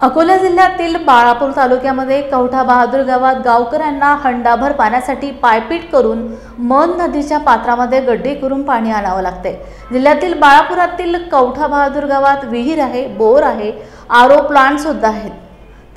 अकोला जिल्ह्यातील बाळापूर तालुक्यामध्ये कवठा बहादूर गावात गावकऱ्यांना हंडाभर पाण्यासाठी पायपीट करून मन नदीच्या पात्रामध्ये गड्डे करून पाणी आणावं लागते। जिल्ह्यातील बाळापुरातील कवठा बहादूर गावात विहीर आहे, बोर आहे, आरओ प्लांट सुद्धा आहेत,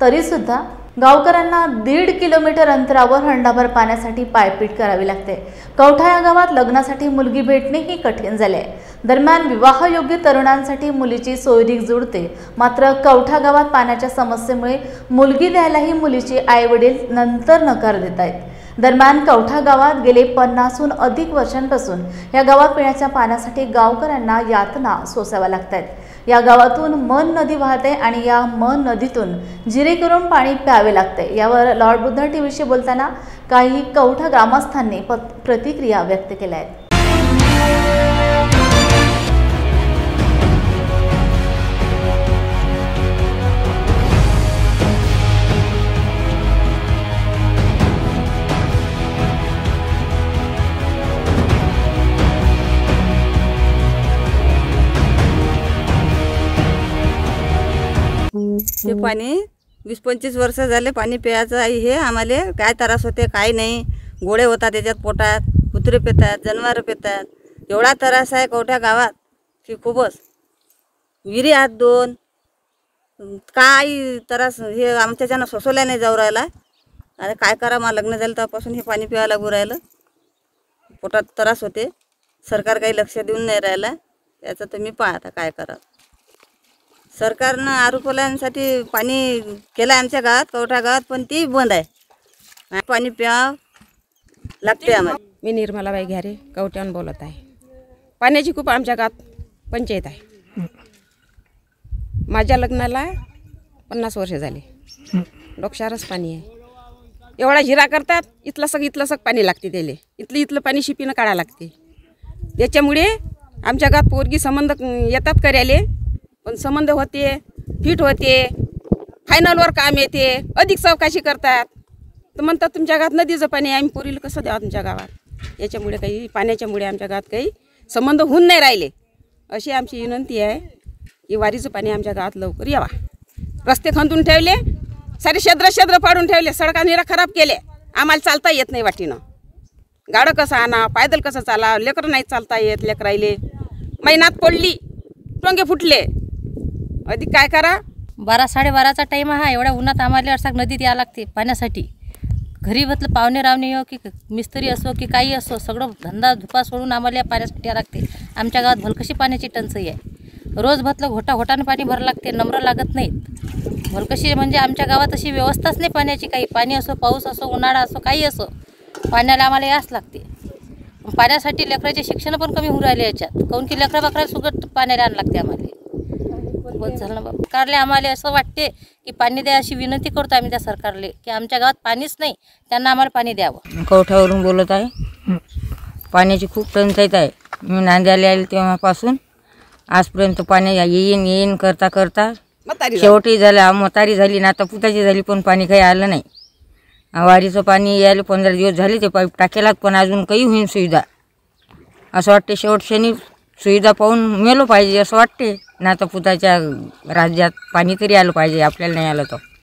तरी सुद्धा गावकऱ्यांना 1.5 किलोमीटर अंतरावर हंडाभर पाण्यासाठी पायपीट करावी लागते। कवठा या गावात लग्नासाठी मुलगी भेटणेही कठीण झाले आहे। दरम्यान विवाहयोग्य तरुणांसाठी मुलीची सोयरीक जुळते, मात्र कवठा गावात पाण्याच्या समस्येमुळे मुलगी द्यायलाही मुलीचे आईवडील नंतर नकार देत आहेत। दरम्यान कवठा गावात गेले 50हून अधिक वर्षांपासून या गावात पिण्याच्या पाण्यासाठी गावकऱ्यांना यातना सोसाव्या लागतात। या गावातून मन नदी वाहते आणि या मन नदीतून जिरे करून पाणी प्यावे लागते। यावर लॉर्ड बुद्धा टीव्हीशी बोलताना काही कवठा ग्रामस्थांनी प्रतिक्रिया व्यक्त केल्या आहेत। हे पाणी 20-25 वर्ष झाले पाणी प्यायचं आहे। हे आम्हाला काय त्रास होते काय नाही, गोळे होतात त्याच्यात, पोटात कुत्रे पेतात, जनावर पेतात, एवढा त्रास आहे कवठा गावात की खूपच। विहिरी आहेत 2, काय त्रास हे आमच्याच्यानं सोसवल्या नाही जाऊ राहिला। आणि काय करा, मग लग्न झालं तेव्हापासून हे पाणी प्यायला लागू राहिलं, पोटात त्रास होते। सरकार काही लक्ष देऊन नाही राहिला, याचं तुम्ही पहा आता काय करा। सरकारनं आरोपल्यांसाठी पाणी केलं आमच्या गावात, कवठा गावात, पण ते बंद आहे। पाणी प्यावं लागते आम्हाला। मी निर्मलाबाई घ्यारे कवठ्याहून बोलत आहे। पाण्याची खूप आमच्या गावात पंचायत आहे। माझ्या लग्नाला 50 वर्ष झाले, डोक्षारच पाणी आहे। एवढा जिरा करतात, इथलं सग पाणी लागते त्याले, इथलं पाणी शिपीनं काढायला लागते। त्याच्यामुळे आमच्या गावात पोरगी संबंध येतात करायले, पण संबंध होते, फिट होते, फायनलवर काम येते, अधिक चौकशी करतात, तर म्हणतात तुमच्या गावात नदीचं पाणी आहे, आम्ही पोरीला कसं द्यावं तुमच्या गावात। याच्यामुळे काही पाण्याच्यामुळे आमच्या गावात काही संबंध होऊन नाही राहिले। अशी आमची विनंती आहे की वारीचं पाणी आमच्या गावात लवकर यावा। रस्ते खंदून ठेवले, सारे शेद्र पाडून ठेवले, सडका निरा खराब केले, आम्हाला चालता येत नाही वाटीनं। गाडं कसं आणा, पायदल कसं चाला, लेकरं नाही चालता येत, लेकरायले महिन्यात पडली, टोंगे फुटले, अधिक काय करा। 12-12:30चा टाईम हा, एवढ्या उन्हात आम्हाला असा नदीत यावं लागते पाण्यासाठी। घरी म्हटलं पाहुणे रावणे हो की मिस्त्री असो की काही असो, सगळं धंदा धुपा सोडून आम्हाला पाण्यासाठी यावं लागते। आमच्या गावात भलकशी पाण्याची टंचाई आहे, रोज म्हटलं घोटाने पाणी भरावं लागते, नम्र लागत नाहीत भलकशी। म्हणजे आमच्या गावात अशी व्यवस्थाच नाही पाण्याची, काही पाणी असो, पाऊस असो, उन्हाळा असो, काही असो, पाण्याला आम्हाला यावंच लागते। पाण्यासाठी लेकराचे शिक्षण पण कमी होऊन राहिले याच्यात, काऊन की लेकरा बकरा सुगट पाण्याला आणावं लागते आम्हाला। बहुत झालं बाबा, सरकारले आम्हाला असं वाटते की पाणी द्या, अशी विनंती करतो आम्ही त्या सरकारले की आमच्या गावात पाणीच नाही, त्यांना आम्हाला पाणी द्यावं। कवठावरून बोलत आहे। पाण्याची खूप टंचाई आहे। मी नांद्याला आले तेव्हापासून आजपर्यंत पाणी येईन करता शेवटी झालं, म्हातारी झाली, नाता पुताची झाली, पण पाणी काही आलं नाही। वारीचं पाणी यायला 15 दिवस झाले, ते पाईप टाकेलात, पण अजून काही होईन सुविधा। असं वाटते शेवटशनी सुविधा पाहून मेलो पाहिजे असं वाटते। नाता पुताच्या राज्यात पाणी तरी आलं पाहिजे, आपल्याला नाही आलं तर